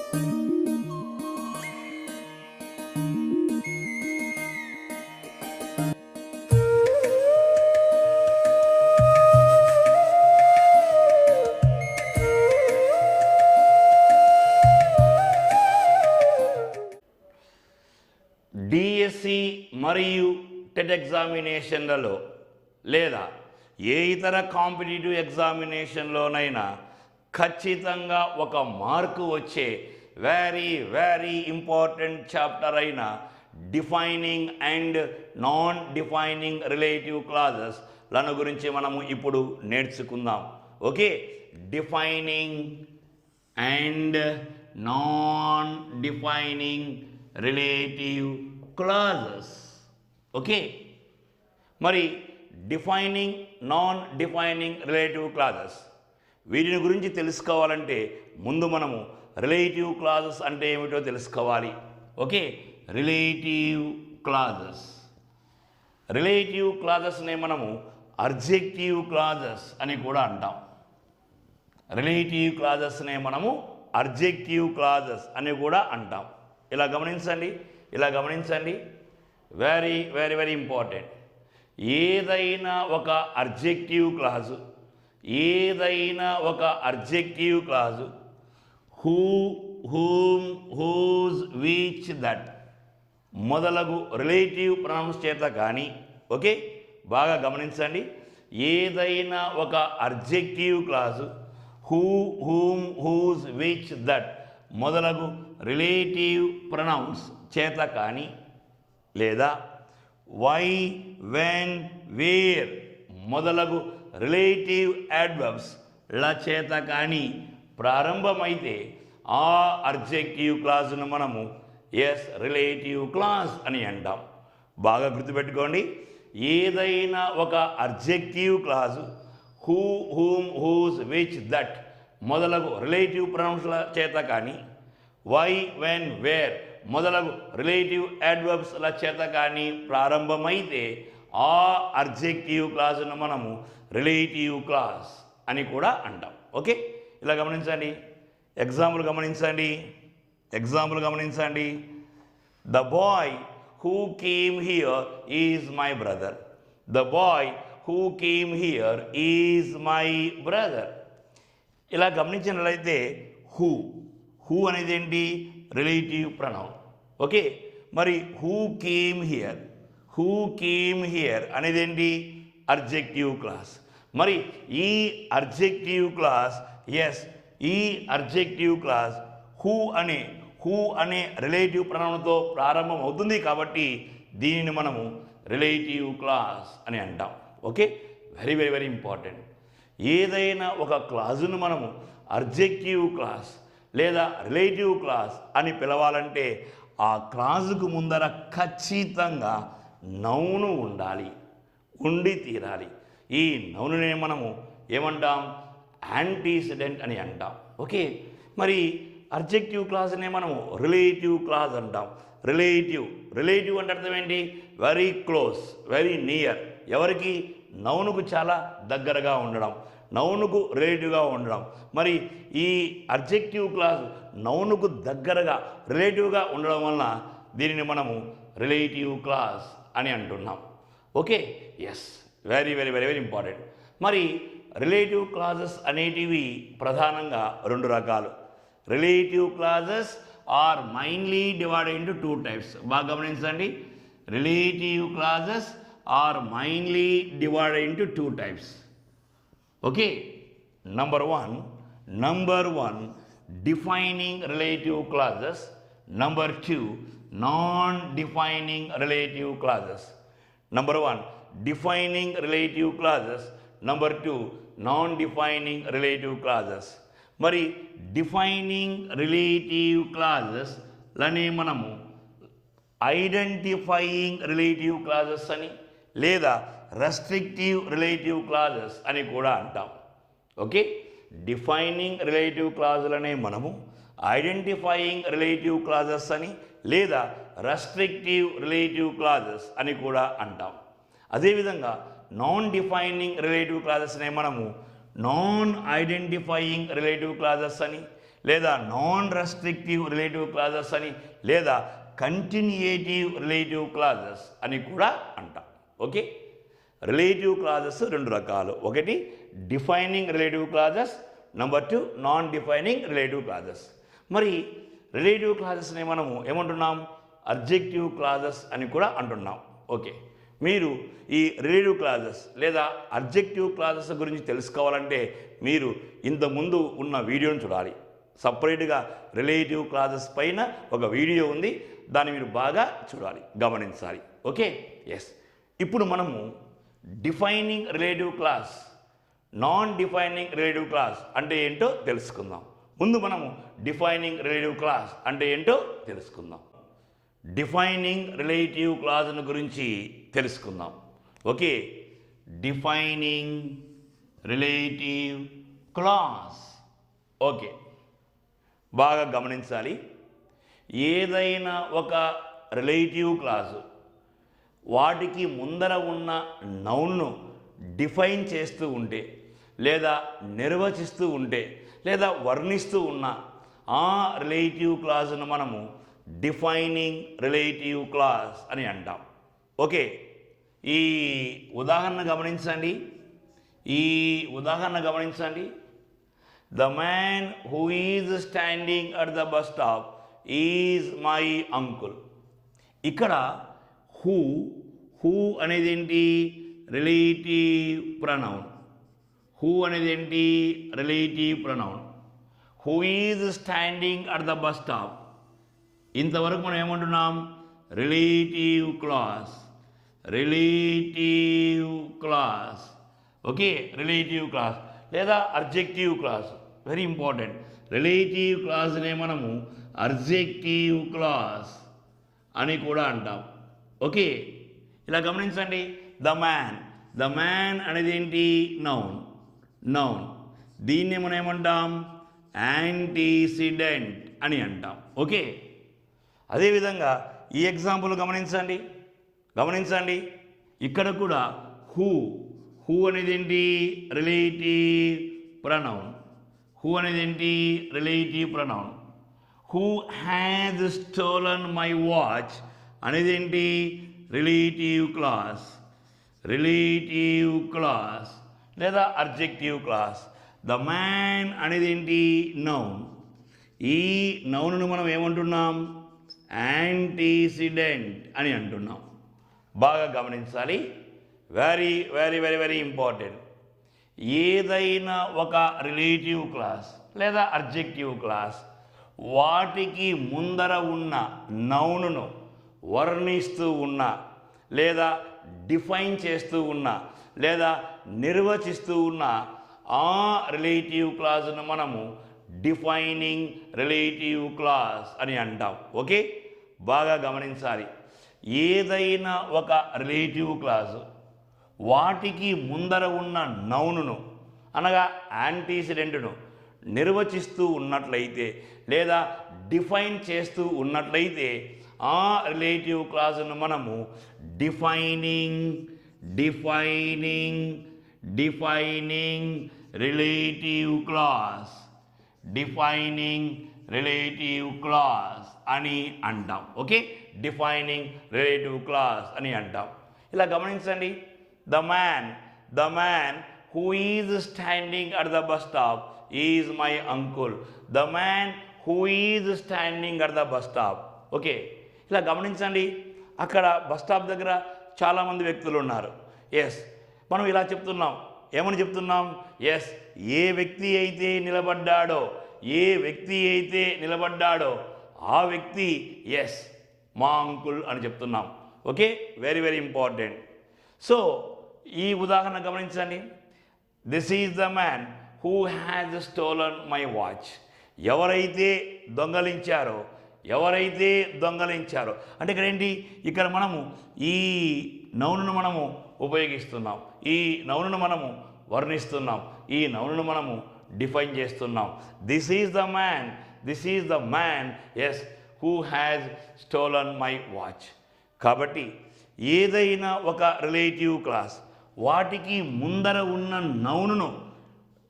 DSC మరియు TET ఎగ్జామినేషన్లలో లేదా ఏ ఇతర కాంపిటేటివ్ ఎగ్జామినేషన్లోనైనా ఖచ్చితంగా ఒక మార్కు వచ్చే వెరీ వెరీ ఇంపార్టెంట్ చాప్టర్ అయిన defining and non defining relative clauses లను గురించి మనము ఇప్పుడు నేర్చుకుందాం. Okay, defining and non defining relative clauses. Okay, మరి defining non defining relative clauses వీటిని గురించి తెలుసుకోవాలంటే ముందు మనము రిలేటివ్ క్లాజెస్ అంటే ఏమిటో తెలుసుకోవాలి. Okay, relative clauses. రిలేటివ్ క్లాజెస్నే మనము అబ్జెక్టివ్ క్లాజెస్ అని కూడా అంటాం. రిలేటివ్ క్లాజెస్నే మనము అబ్జెక్టివ్ క్లాజెస్ అని కూడా అంటాం. ఇలా గమనించండి, వెరీ వెరీ వెరీ ఇంపార్టెంట్. ఏదైనా ఒక objective clause who, whom, whose, which, that మొదలగు రిలేటివ్ ప్రొనౌన్స్ చేత కానీ, ఓకే బాగా గమనించండి, ఏదైనా ఒక objective clause who, whom, whose, which, that మొదలగు రిలేటివ్ ప్రొనౌన్స్ చేత కానీ లేదా వై, వెన్, వేర్ మొదలగు రిలేటివ్ యాడ్వర్బ్స్ ల చేత కానీ ప్రారంభమైతే ఆ అబ్జెక్టివ్ క్లాజ్ను మనము రిలేటివ్ క్లాజ్ అని అంటాం. బాగా గుర్తుపెట్టుకోండి, ఏదైనా ఒక objective clause who, whom, whose, which, that మొదలగు రిలేటివ్ ప్రొనౌన్స్ల చేత కానీ వై, వెన్, వేర్ మొదలగు రిలేటివ్ యాడ్వర్బ్స్ల చేత కానీ ప్రారంభమైతే ఆ అబ్జెక్టివ్ క్లాజ్ను మనము రిలేటివ్ క్లాజ్ అని కూడా అంటాం. ఓకే, ఇలా గమనించండి. ఎగ్జాంపుల్ గమనించండి. The boy who came here is my brother. The boy who came here is my brother. ఇలా గమనించినట్లయితే హూ అనేది ఏంటి? Relative pronoun. ఓకే, మరి హూ కేమ్ హియర్ అనేది ఏంటి? Objective clause. మరి ఈ అబ్జెక్టివ్ క్లాస్ హూ అనే రిలేటివ్ ప్రొనౌన్తో ప్రారంభం అవుతుంది కాబట్టి దీనిని మనము రిలేటివ్ క్లాస్ అని అంటాం. Okay, very very very important. ఏదైనా ఒక క్లాజును మనము అబ్జెక్టివ్ క్లాస్ లేదా రిలేటివ్ క్లాస్ అని పిలవాలంటే ఆ క్లాజుకు ముందర ఖచ్చితంగా నౌను ఉండి తీరాలి. ఈ నౌనునే మనము ఏమంటాం? యాంటీసిడెంట్ అని అంటాం. ఓకే, మరి అబ్జెక్టివ్ క్లాజ్నే మనము రిలేటివ్ క్లాజ్ అంటాం. రిలేటివ్ అంటే అర్థం ఏంటి? Very close, very near. ఎవరికి? నౌనుకు చాలా దగ్గరగా ఉండడం, నౌనుకు రిలేటివ్గా ఉండడం. మరి ఈ అబ్జెక్టివ్ క్లాజ్ నౌనుకు దగ్గరగా రిలేటివ్గా ఉండడం వలన దీనిని మనము రిలేటివ్ క్లాజ్ అని అంటున్నాం. Okay, very very very very important. మరి రిలేటివ్ క్లాజెస్ అనేటివి ప్రధానంగా రెండు రకాలు. Relative clauses are mainly divided into two types. బాగా గమనించండి, relative clauses are mainly divided into two types. Okay, number one defining relative clauses. Number two non defining relative clauses. Number one defining relative clauses, number two non defining relative clauses. మరి defining relative clauses లని మనము identifying relative clauses అని లేదా restrictive relative clauses అని కూడా అంటాం. Okay, defining relative క్లాజులనే మనము identifying relative clauses అని లేదా రెస్ట్రిక్టివ్ రిలేటివ్ క్లాజెస్ అని కూడా అంటాం. అదేవిధంగా నాన్ డిఫైనింగ్ రిలేటివ్ క్లాజెస్నే మనము నాన్ ఐడెంటిఫైయింగ్ రిలేటివ్ క్లాజెస్ అని లేదా నాన్ రెస్ట్రిక్టివ్ రిలేటివ్ క్లాజెస్ అని, లేదా కంటిన్యూయేటివ్ రిలేటివ్ క్లాజెస్ అని కూడా అంటాం. ఓకే, రిలేటివ్ క్లాజెస్ రెండు రకాలు. ఒకటి defining relative clauses, number 2 non defining relative clauses. మరి రిలేటివ్ క్లాజెస్ని మనము ఏమంటున్నాం? అబ్జెక్టివ్ క్లాజెస్ అని కూడా అంటున్నాం. ఓకే, మీరు ఈ రిలేటివ్ క్లాజెస్ లేదా అబ్జెక్టివ్ క్లాజెస్ గురించి తెలుసుకోవాలంటే మీరు ఇంతకుముందు ఉన్న వీడియోని చూడాలి. సపరేట్గా రిలేటివ్ క్లాజెస్ పైన ఒక వీడియో ఉంది, దాన్ని మీరు బాగా చూడాలి, గమనించాలి. Okay, yes. ఇప్పుడు మనము defining relative clause, non defining relative clause అంటే ఏంటో తెలుసుకుందాం. ముందు మనము డిఫైనింగ్ రిలేటివ్ క్లాస్ అంటే ఏంటో తెలుసుకుందాం. డిఫైనింగ్ రిలేటివ్ క్లాజ్ను గురించి తెలుసుకుందాం. Okay, defining relative clause. Okay, బాగా గమనించాలి. ఏదైనా ఒక రిలేటివ్ క్లాసు వాటికి ముందర ఉన్న నౌన్ను డిఫైన్ చేస్తూ ఉంటే, లేదా నిర్వచిస్తూ ఉంటే, లేదా వర్ణిస్తూ ఉన్న ఆ రిలేటివ్ క్లాజ్ను మనము డిఫైనింగ్ రిలేటివ్ క్లాస్ అని అంటాం. ఓకే, ఈ ఉదాహరణ గమనించండి. The man who is standing at the bus stop is my uncle. ఇక్కడ హూ అనేది ఏంటి? Relative pronoun. Who is standing at the bus stop, ఇంతవరకు మనం ఏమంటున్నాం? Relative clause. Okay, relative clause లేదా objective clause. Very important. Relative క్లాస్నే మనము objective class అని కూడా అంటాం. ఓకే, ఇలా గమనించండి. ద మ్యాన్ అనేది ఏంటి? నౌన్. దీన్ని మనం ఏమంటాం? యాంటీసిడెంట్ అని అంటాం. ఓకే, అదేవిధంగా ఈ ఎగ్జాంపుల్ గమనించండి. ఇక్కడ కూడా హూ అనేది ఏంటి? Relative pronoun. Who has stolen my watch అనేది ఏంటి? రిలేటివ్ క్లాస్ లేదా అబ్జెక్టివ్ క్లాస్. ద మ్యాన్ అనేది ఏంటి? నౌన్. ఈ నౌన్ను మనం ఏమంటున్నాం? యాంటీసిడెంట్ అని అంటున్నాం. బాగా గమనించాలి. Very very very very important. ఏదైనా ఒక రిలేటివ్ క్లాస్ లేదా అబ్జెక్టివ్ క్లాస్ వాటికి ముందర ఉన్న నౌన్ను వర్ణిస్తూ ఉన్నా, లేదా డిఫైన్ చేస్తూ ఉన్నా, లేదా నిర్వచిస్తూ ఉన్న ఆ రిలేటివ్ క్లాస్ను మనము డిఫైనింగ్ రిలేటివ్ క్లాస్ అని అంటాం. ఓకే, బాగా గమనించాలి. ఏదైనా ఒక రిలేటివ్ క్లాసు వాటికి ముందర ఉన్న నౌనును అనగా యాంటీసిడెంట్ను నిర్వచిస్తూ ఉన్నట్లయితే, లేదా డిఫైన్ చేస్తూ ఉన్నట్లయితే ఆ రిలేటివ్ క్లాసును మనము డిఫైనింగ్ రిలేటివ్ క్లాస్ అని అంటాం. ఓకే, డిఫైనింగ్ రిలేటివ్ క్లాస్ అని అంటాం. ఇలా గమనించండి. The man who is standing at the bus stop is my uncle. The man who is standing at the bus stop. Okay, ఇలా గమనించండి. అక్కడ బస్ స్టాప్ దగ్గర చాలామంది వ్యక్తులు ఉన్నారు. ఎస్, మనం ఇలా చెప్తున్నాం. ఏమని చెప్తున్నాం? ఎస్, ఏ వ్యక్తి అయితే నిలబడ్డాడో ఆ వ్యక్తి ఎస్ మా అంకుల్ అని చెప్తున్నాం. Okay, very very important. So ఈ ఉదాహరణ గమనించండి. This is the man who has stolen my watch. ఎవరైతే దొంగలించారో అంటే ఇక్కడ ఏంటి? ఇక్కడ మనము ఈ నౌనును మనము ఉపయోగిస్తున్నాం, ఈ నౌనును మనము వర్ణిస్తున్నాం, ఈ నౌనును మనము డిఫైన్ చేస్తున్నాం. This is the man yes who has stolen my watch. కాబట్టి ఏదైనా ఒక రిలేటివ్ క్లాస్ వాటికి ముందర ఉన్న నౌనును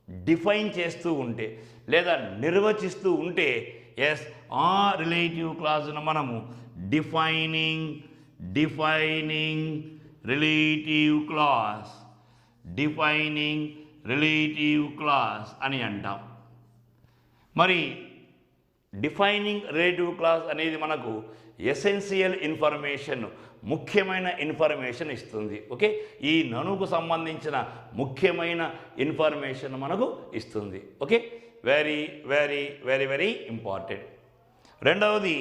డిఫైన్ చేస్తూ ఉంటే, లేదా నిర్వచిస్తూ ఉంటే ఎస్ ఆ రిలేటివ్ క్లాజ్ను మనము డిఫైనింగ్ రిలేటివ్ క్లాజ్ అని అంటాం. మరి డిఫైనింగ్ రిలేటివ్ క్లాజ్ అనేది మనకు ఎసెన్షియల్ ఇన్ఫర్మేషన్, ముఖ్యమైన ఇన్ఫర్మేషన్ ఇస్తుంది. ఓకే, ఈ ననుకు సంబంధించిన ముఖ్యమైన ఇన్ఫర్మేషన్ మనకు ఇస్తుంది. Okay, very very very very important. రెండవది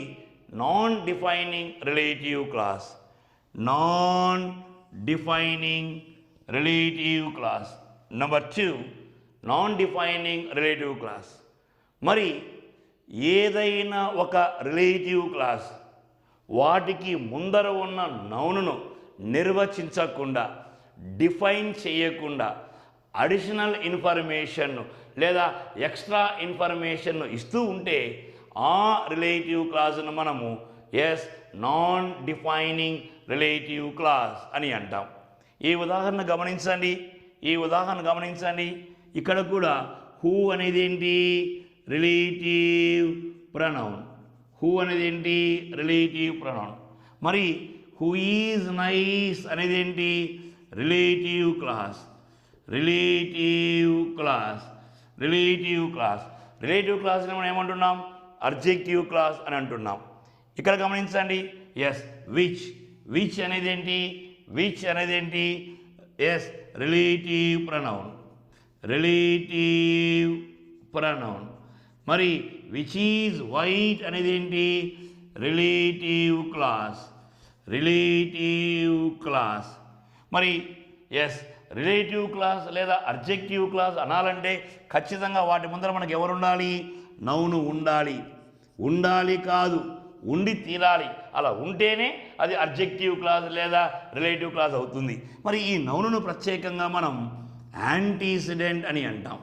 non defining relative clause. Number 2 non defining relative clause. మరి ఏదైనా ఒక రిలేటివ్ క్లాజ్ వాటికి ముందర ఉన్న నౌనును నిర్వచించకుండా, డిఫైన్ చేయకుండా అడిషనల్ ఇన్ఫర్మేషన్ లేదా ఎక్స్ట్రా ఇన్ఫర్మేషన్ ఇస్తూ ఉంటే ఆ రిలేటివ్ క్లాజ్ను మనము as non defining relative clause అని అంటాం. ఈ ఉదాహరణ గమనించండి. ఇక్కడ కూడా హూ అనేది ఏంటి? Relative pronoun. మరి హూ ఈజ్ నైస్ అనేది ఏంటి? Relative class. రిలేటివ్ క్లాస్ని మనం ఏమంటున్నాం? అడ్జెక్టివ్ క్లాస్ అని అంటున్నాం. ఇక్కడ గమనించండి, ఎస్ విచ్ అనేది ఏంటి? Yes relative pronoun. మరి విచ్ ఈజ్ వైట్ అనేది ఏంటి? Relative clause. మరి ఎస్ రిలేటివ్ క్లాస్ లేదా అడ్జెక్టివ్ క్లాస్ అనాలంటే ఖచ్చితంగా వాటి ముందర మనకు ఎవరు ఉండాలి? నౌను ఉండాలి కాదు, ఉండి తీరాలి. అలా ఉంటేనే అది అడ్జెక్టివ్ క్లాస్ లేదా రిలేటివ్ క్లాస్ అవుతుంది. మరి ఈ నౌనును ప్రత్యేకంగా మనం యాంటీసిడెంట్ అని అంటాం.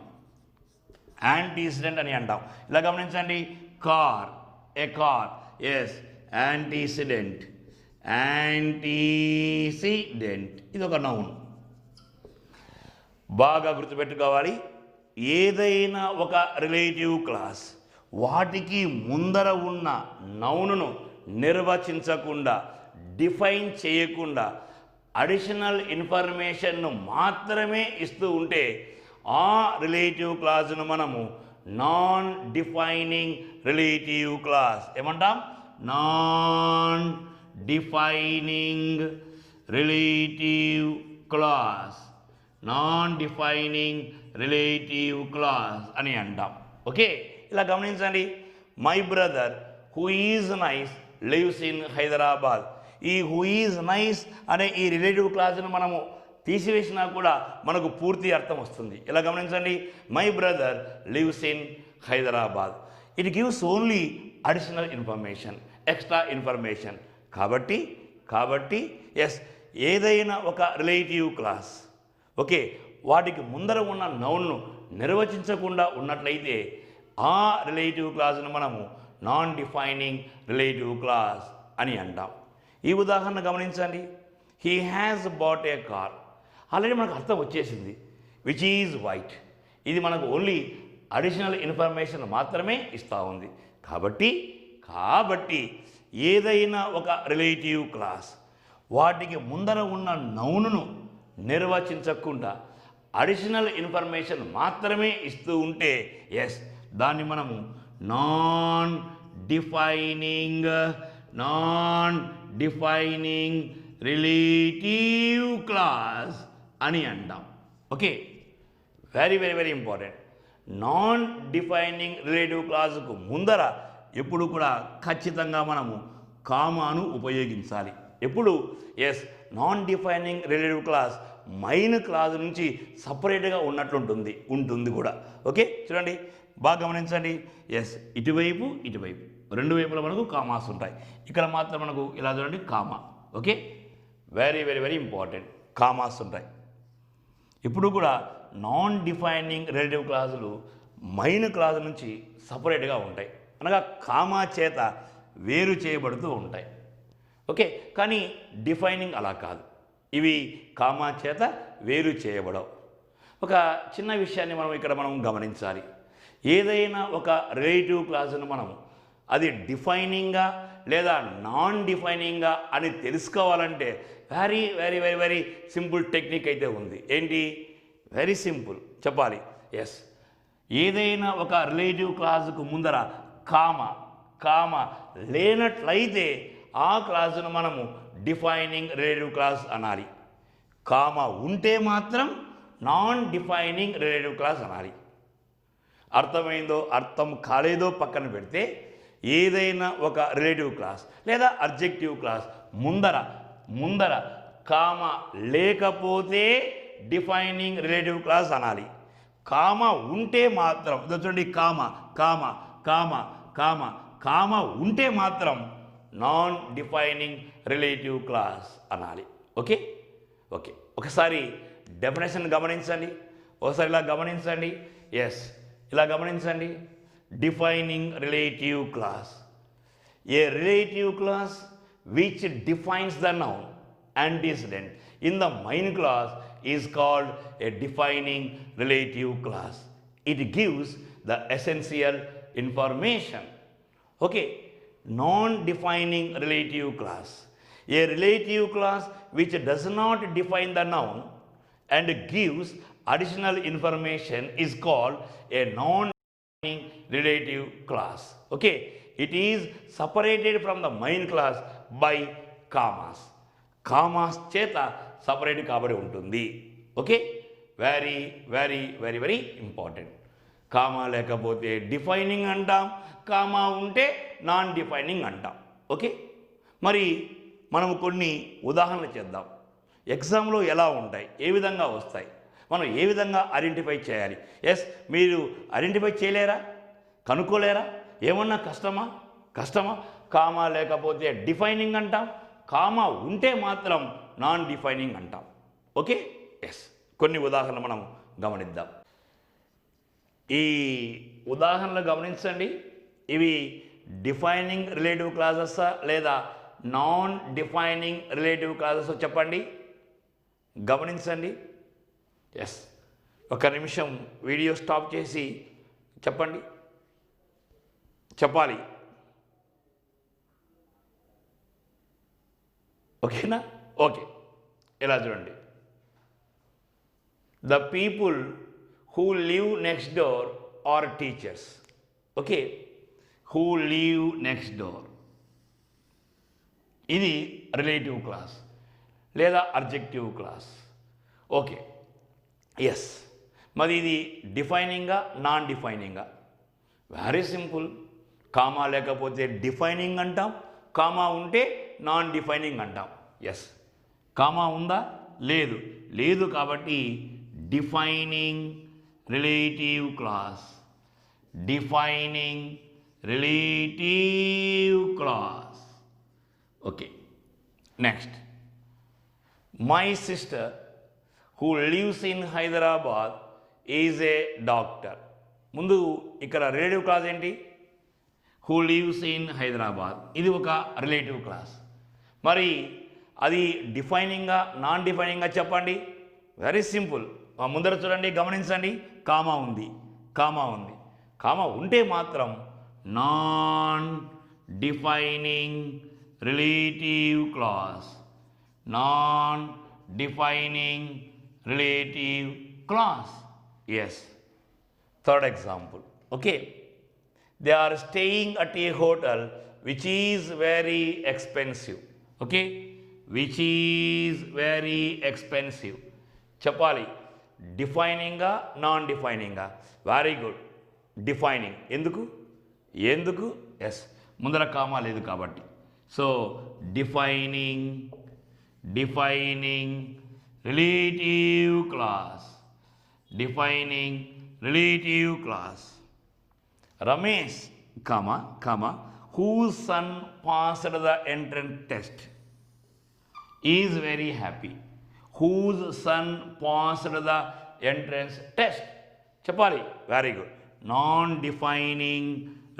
ఇలా గమనించండి, కార్, ఎస్ యాంటీసిడెంట్. ఇది ఒక నౌన్. బాగా గుర్తుపెట్టుకోవాలి, ఏదైనా ఒక రిలేటివ్ క్లాస్ వాటికి ముందర ఉన్న నౌనును నిర్వచించకుండా, డిఫైన్ చేయకుండా అడిషనల్ ఇన్ఫర్మేషన్ను మాత్రమే ఇస్తూ ఉంటే ఆ రిలేటివ్ క్లాజ్ను మనము నాన్ డిఫైనింగ్ రిలేటివ్ క్లాజ్ ఏమంటాం? నాన్ డిఫైనింగ్ రిలేటివ్ క్లాజ్ అని అంటాం. ఓకే, ఇలా గమనించండి. My brother who is nice lives in Hyderabad. ఈ హూ ఈజ్ నైస్ అనే ఈ రిలేటివ్ క్లాజ్ను మనము తీసివేసినా కూడా మనకు పూర్తి అర్థం వస్తుంది. ఇలా గమనించండి, my brother lives in Hyderabad. It gives only additional information, extra information. కాబట్టి ఎస్ ఏదైనా ఒక రిలేటివ్ క్లాస్ ఓకే వాటికి ముందర ఉన్న నౌన్ను నిర్వచించకుండా ఉన్నట్లయితే ఆ రిలేటివ్ క్లాజ్ను మనము నాన్ డిఫైనింగ్ రిలేటివ్ క్లాజ్ అని అంటాం. ఈ ఉదాహరణ గమనించండి, he has bought a car. Already మనకు అర్థం వచ్చేసింది, విచ్ ఈజ్ వైట్. ఇది మనకు ఓన్లీ అడిషనల్ ఇన్ఫర్మేషన్ మాత్రమే ఇస్తూ ఉంది. కాబట్టి ఏదైనా ఒక రిలేటివ్ క్లాస్ వాటికి ముందర ఉన్న నౌనును నిర్వచించకుండా అడిషనల్ ఇన్ఫర్మేషన్ మాత్రమే ఇస్తూ ఉంటే ఎస్ దాన్ని మనము నాన్ డిఫైనింగ్ రిలేటివ్ క్లాస్ అని అంటాం. Okay, very very very important. Non defining relative క్లాజ్కు ముందర ఎప్పుడు కూడా ఖచ్చితంగా మనము కామాను ఉపయోగించాలి. ఎప్పుడు as non defining relative clause main clause నుంచి సపరేట్గా ఉంటుంది కూడా. ఓకే, చూడండి బాగా గమనించండి, ఎస్ ఇటువైపు రెండు వైపులా మనకు కామాస్ ఉంటాయి. ఇక్కడ మాత్రం మనకు ఇలా చూడండి comma. Okay, very very very important, commas ఉంటాయి. ఇప్పుడు కూడా నాన్ డిఫైనింగ్ రిలేటివ్ క్లాజులు మైన్ క్లాజ్ నుంచి సపరేట్గా ఉంటాయి, అనగా కామా చేత వేరు చేయబడుతూ ఉంటాయి. ఓకే, కానీ డిఫైనింగ్ అలా కాదు, ఇవి కామా చేత వేరు చేయబడవు. ఒక చిన్న విషయాన్ని మనం గమనించాలి. ఏదైనా ఒక రిలేటివ్ క్లాసును మనం అది డిఫైనింగా లేదా నాన్ డిఫైనింగా అని తెలుసుకోవాలంటే very very very very simple technique అయితే ఉంది. ఏంటి? వెరీ సింపుల్ చెప్పాలి. ఎస్, ఏదైనా ఒక రిలేటివ్ క్లాసుకు ముందర కామ లేనట్లయితే ఆ క్లాసును మనము డిఫైనింగ్ రిలేటివ్ క్లాస్ అనాలి. కామ ఉంటే మాత్రం నాన్ డిఫైనింగ్ రిలేటివ్ క్లాస్ అనాలి. అర్థమైందో అర్థం కాలేదో పక్కన పెడితే ఏదైనా ఒక రిలేటివ్ క్లాస్ లేదా అడ్జెక్టివ్ క్లాస్ ముందర కామ లేకపోతే డిఫైనింగ్ రిలేటివ్ క్లాస్ అనాలి. కామ ఉంటే మాత్రం చూడండి, కామ ఉంటే మాత్రం నాన్ డిఫైనింగ్ రిలేటివ్ క్లాస్ అనాలి. ఓకే, ఒకసారి డెఫినేషన్ గమనించండి, ఒకసారి ఇలా గమనించండి. ఎస్, ఇలా గమనించండి. Defining relative class, A relative class which defines the noun antecedent in the main class is called a defining relative class. It gives the essential information. Okay, non-defining relative class, a relative class which does not define the noun and gives additional information is called a non-defining relative class. Okay, it is separated from the main class by commas చేత separate కాబడి ఉంటుంది. Okay, very very very very important. Comma లేకపోతే defining అంటాం, comma ఉంటే non defining అంటాం. Okay, మరి మనం కొన్ని ఉదాహరణలు చేద్దాం. ఎగ్జామ్లో ఎలా ఉంటాయి, ఏ విధంగా వస్తాయి, మనం ఏ విధంగా ఐడెంటిఫై చేయాలి. ఎస్, మీరు ఐడెంటిఫై చేయలేరా, కనుక్కోలేరా? ఏమన్నా కష్టమా? కామా లేకపోతే డిఫైనింగ్ అంటాం, కామా ఉంటే మాత్రం నాన్ డిఫైనింగ్ అంటాం. ఓకే, ఎస్, కొన్ని ఉదాహరణలు మనం గమనిద్దాం. ఈ ఉదాహరణలు గమనించండి. ఇవి డిఫైనింగ్ రిలేటివ్ క్లాసెసా లేదా నాన్ డిఫైనింగ్ రిలేటివ్ క్లాసెస్ చెప్పండి, గమనించండి. ఎస్, ఒక నిమిషం వీడియో స్టాప్ చేసి చెప్పాలి. ఓకేనా? ఓకే, ఇలా చూడండి. The people who live next door are teachers. Okay, who live next door, ఇది రిలేటివ్ క్లాస్ లేదా అడ్జెక్టివ్ క్లాస్. ఓకే, ఎస్, మరి ఇది డిఫైనింగా నాన్ డిఫైనింగా? Very simple. కామా లేకపోతే డిఫైనింగ్ అంటాం, కామా ఉంటే నాన్ డిఫైనింగ్ అంటాం. ఎస్, కామా ఉందా? లేదు కాబట్టి defining relative clause, defining relative clause. Okay, next. My sister who lives in Hyderabad is a doctor. ముందు ఇక్కడ రిలేటివ్ క్లాస్ ఏంటి? హూ లివ్స్ ఇన్ హైదరాబాద్, ఇది ఒక రిలేటివ్ క్లాస్. మరి అది డిఫైనింగా నాన్ డిఫైనింగా చెప్పండి. Very simple. ముందర చూడండి, గమనించండి. కామా ఉంది. కామా ఉంటే మాత్రం non defining relative clause, non defining relative clause. Yes, third example. Okay, they are staying at a hotel which is very expensive. Okay, which is very expensive చెప్పాలి. డిఫైనింగా non డిఫైనింగా? Very good, defining. ఎందుకు? Yes, ముందర comma లేదు కాబట్టి. So defining relative clause, defining relative clause. Ramesh, whose son passed the entrance test, is very happy. Whose son passed the entrance test చెప్పాలి. Very good. Non defining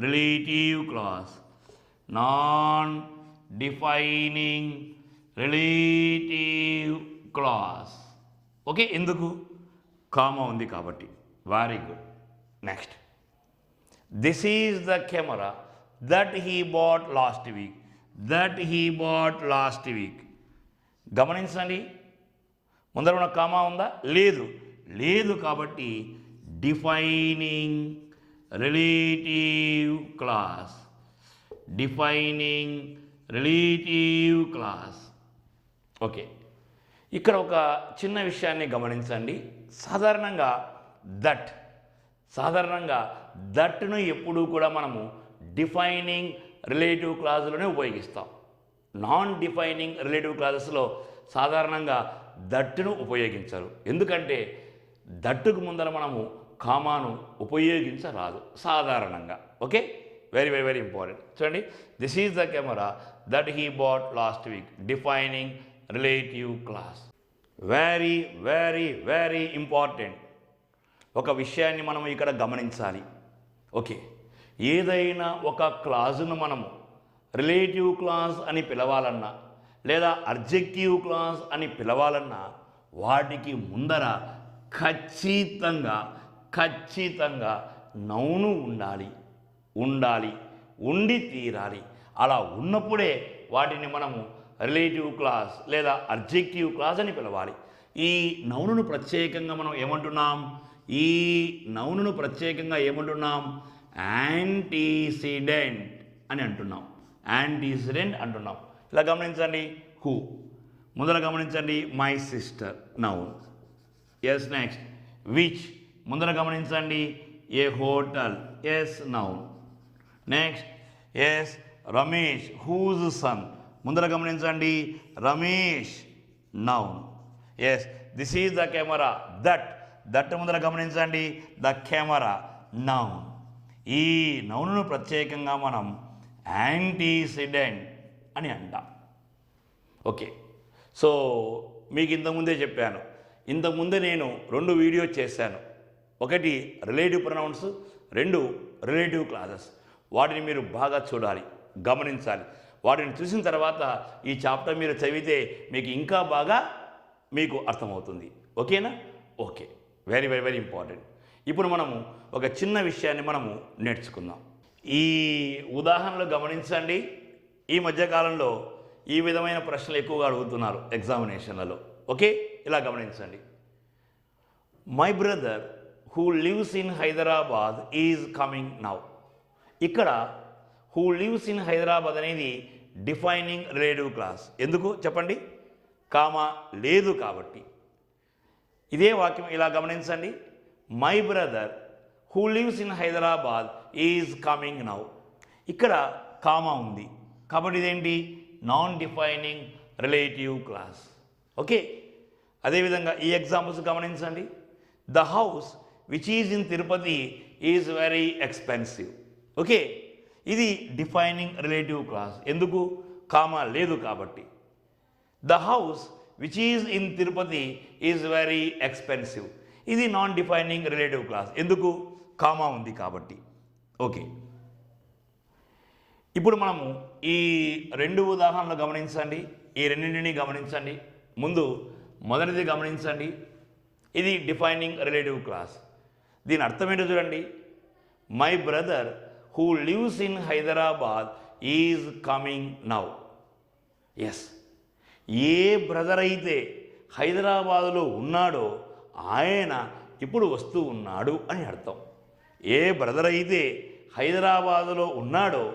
relative clause, non defining relative clause. Okay, ఎందుకు? Comma ఉంది కాబట్టి. Very good. Next. This is the camera that he bought last week. That he bought last week. గమనించండి, ముందర ఉన్న comma ఉందా? లేదు. లేదు కాబట్టి defining relative clause. Defining relative clause. Okay, ఇక్కడ ఒక చిన్న విషయాన్ని గమనించండి. సాధారణంగా దట్ను ఎప్పుడూ కూడా మనము డిఫైనింగ్ రిలేటివ్ క్లాజులోనే ఉపయోగిస్తాం. నాన్ డిఫైనింగ్ రిలేటివ్ క్లాజెస్లో సాధారణంగా దట్టును ఉపయోగించరు. ఎందుకంటే దట్టుకు ముందర మనము కామాను ఉపయోగించరాదు సాధారణంగా. Okay, very very very important. చూడండి, this is the camera that he bought last week. Defining relative clause. Very very very important. ఒక విషయాన్ని మనం ఇక్కడ గమనించాలి. ఓకే, ఏదైనా ఒక క్లాజును మనము రిలేటివ్ క్లాజ్ అని పిలవాలన్నా లేదా అడ్జెక్టివ్ క్లాజ్ అని పిలవాలన్నా వాటికి ముందర ఖచ్చితంగా నౌను ఉండి తీరాలి. అలా ఉన్నప్పుడే వాటిని మనము రిలేటివ్ క్లాజ్ లేదా అడ్జెక్టివ్ క్లాజ్ అని పిలవాలి. ఈ నౌనును ప్రత్యేకంగా మనం ఏమంటున్నాం? యాంటీసిడెంట్ అని అంటున్నాం. యాంటీసిడెంట్ అంటున్నాం. ఇలా గమనించండి. హూ ముందర గమనించండి, my sister noun. Yes. Next which ముందర గమనించండి, a hotel. Yes noun. Next yes Ramesh whose son. ముందర గమనించండి, Ramesh noun. Yes this is the camera. That ముందర గమనించండి, ద కెమెరా నౌన్. ఈ నౌనును ప్రత్యేకంగా మనం యాంటీసిడెంట్ అని అంటాం. ఓకే, సో మీకు ఇంతకుముందే చెప్పాను. ఇంతకుముందే నేను 2 వీడియోస్ చేశాను. ఒకటి రిలేటివ్ ప్రొనౌన్స్, 2 రిలేటివ్ క్లాజెస్. వాటిని మీరు బాగా చూడాలి, గమనించాలి. వాటిని చూసిన తర్వాత ఈ చాప్టర్ మీరు చదివితే మీకు ఇంకా బాగా మీకు అర్థమవుతుంది. ఓకేనా? Okay, very very very important. ఇప్పుడు మనము ఒక చిన్న విషయాన్ని మనము నేర్చుకుందాం. ఈ ఉదాహరణలు గమనించండి. ఈ మధ్యకాలంలో ఈ విధమైన ప్రశ్నలు ఎక్కువగా అడుగుతున్నారు ఎగ్జామినేషన్లలో. ఓకే, ఇలా గమనించండి. My brother who lives in Hyderabad is coming now. ఇక్కడ హూ లివ్స్ ఇన్ హైదరాబాద్ అనేది డిఫైనింగ్ రిలేటివ్ క్లాస్. ఎందుకు చెప్పండి? కామా లేదు కాబట్టి. ఇదే వాక్యం ఇలా గమనించండి. My brother who lives in Hyderabad is coming now. ఇక్కడ కామా ఉంది కాబట్టి ఇదేంటి? Non defining relative clause. Okay, అదేవిధంగా ఈ ఎగ్జాంపుల్స్ గమనించండి. The house which is in Tirupati is very expensive. Okay, ఇది డిఫైనింగ్ రిలేటివ్ క్లాస్. ఎందుకు? కామా లేదు కాబట్టి. The house which is in Tirupati is very expensive. ఇది నాన్ డిఫైనింగ్ రిలేటివ్ క్లాస్. ఎందుకు? Comma ఉంది కాబట్టి. ఓకే, ఇప్పుడు మనము ఈ 2 ఉదాహరణలు గమనించండి. ఈ రెండింటిని గమనించండి. ముందు మొదటిది గమనించండి. ఇది డిఫైనింగ్ రిలేటివ్ క్లాస్. దీని అర్థం ఏంటో చూడండి. My brother who lives in Hyderabad is coming now. Yes, ఏ బ్రదర్ అయితే హైదరాబాదులో ఉన్నాడో ఆయన ఇప్పుడు వస్తూ ఉన్నాడు అని అర్థం. ఏ బ్రదర్ అయితే హైదరాబాదులో ఉన్నాడో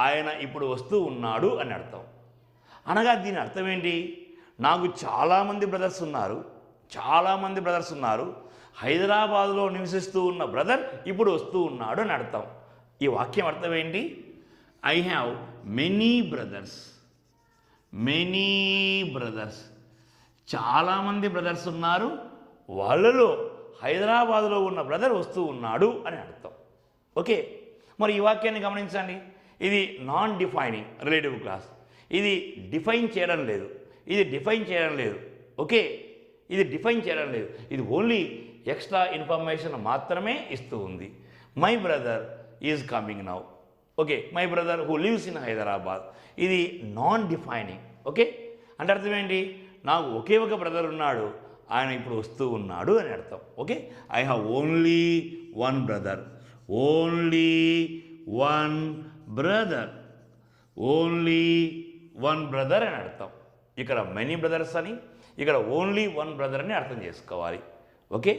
ఆయన ఇప్పుడు వస్తూ ఉన్నాడు అని అర్థం. అనగా దీని అర్థం ఏంటి? నాకు చాలామంది బ్రదర్స్ ఉన్నారు. హైదరాబాదులో నివసిస్తూ ఉన్న బ్రదర్ ఇప్పుడు వస్తూ ఉన్నాడు అని అర్థం. ఈ వాక్యం అర్థం ఏంటి? I have many brothers. చాలామంది బ్రదర్స్ ఉన్నారు, వాళ్ళలో హైదరాబాదులో ఉన్న బ్రదర్ వస్తూ ఉన్నాడు అని అర్థం. ఓకే, మరి ఈ వాక్యాన్ని గమనించండి. ఇది నాన్ డిఫైనింగ్ రిలేటివ్ క్లాస్. ఇది డిఫైన్ చేయడం లేదు. ఓకే, ఇది డిఫైన్ చేయడం లేదు. ఇది ఓన్లీ ఎక్స్ట్రా ఇన్ఫర్మేషన్ మాత్రమే ఇస్తూ ఉంది. My brother is coming now. Okay, my brother who lives in Hyderabad. ఇది నాన్ డిఫైనింగ్. ఓకే, అంటే అర్థం ఏంటి? నాకు ఒకే ఒక బ్రదర్ ఉన్నాడు, ఆయన ఇప్పుడు వస్తూ ఉన్నాడు అని అర్థం. Okay, I have only 1 brother only one brother, only one brother అని అర్థం. ఇక్కడ మెనీ బ్రదర్స్ అని, ఇక్కడ ఓన్లీ వన్ బ్రదర్ అని అర్థం చేసుకోవాలి. Okay,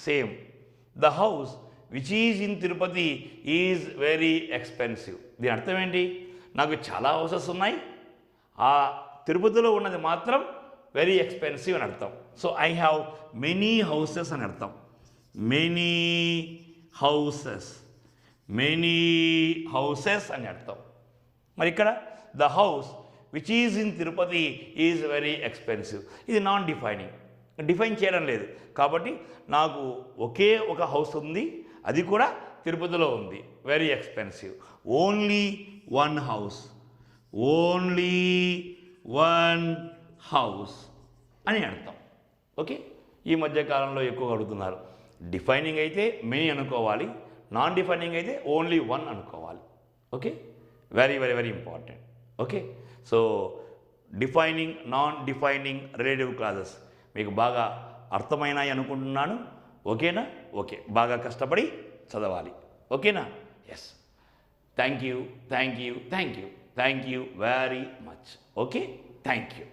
same the house which is in Tirupati is very expensive. దీని అర్థం ఏంటి? నాకు చాలా హౌసెస్ ఉన్నాయి, ఆ తిరుపతిలో ఉన్నది మాత్రం వెరీ ఎక్స్పెన్సివ్ అని అర్థం. So I have many houses అని అర్థం. మెనీ హౌసెస్ అని అర్థం. మరి ఇక్కడ the house which is in Tirupati is very expensive, ఇది నాన్ డిఫైనింగ్, డిఫైన్ చేయడం లేదు. కాబట్టి నాకు ఒకే ఒక హౌస్ ఉంది, అది కూడా తిరుపతిలో ఉంది, very expensive. Only one house, only one house అని అర్థం. ఓకే, ఈ మధ్యకాలంలో ఎక్కువగా అడుగుతున్నారు. డిఫైనింగ్ అయితే మెనీ అనుకోవాలి, నాన్ డిఫైనింగ్ అయితే ఓన్లీ వన్ అనుకోవాలి. Okay, very very very important. Okay, so defining, non defining relative clauses మీకు బాగా అర్థమైనాయి అనుకుంటున్నాను. ఓకేనా? ఓకే, బాగా కష్టపడి చదవాలి. ఓకేనా? Yes, thank you very much. Okay, thank you.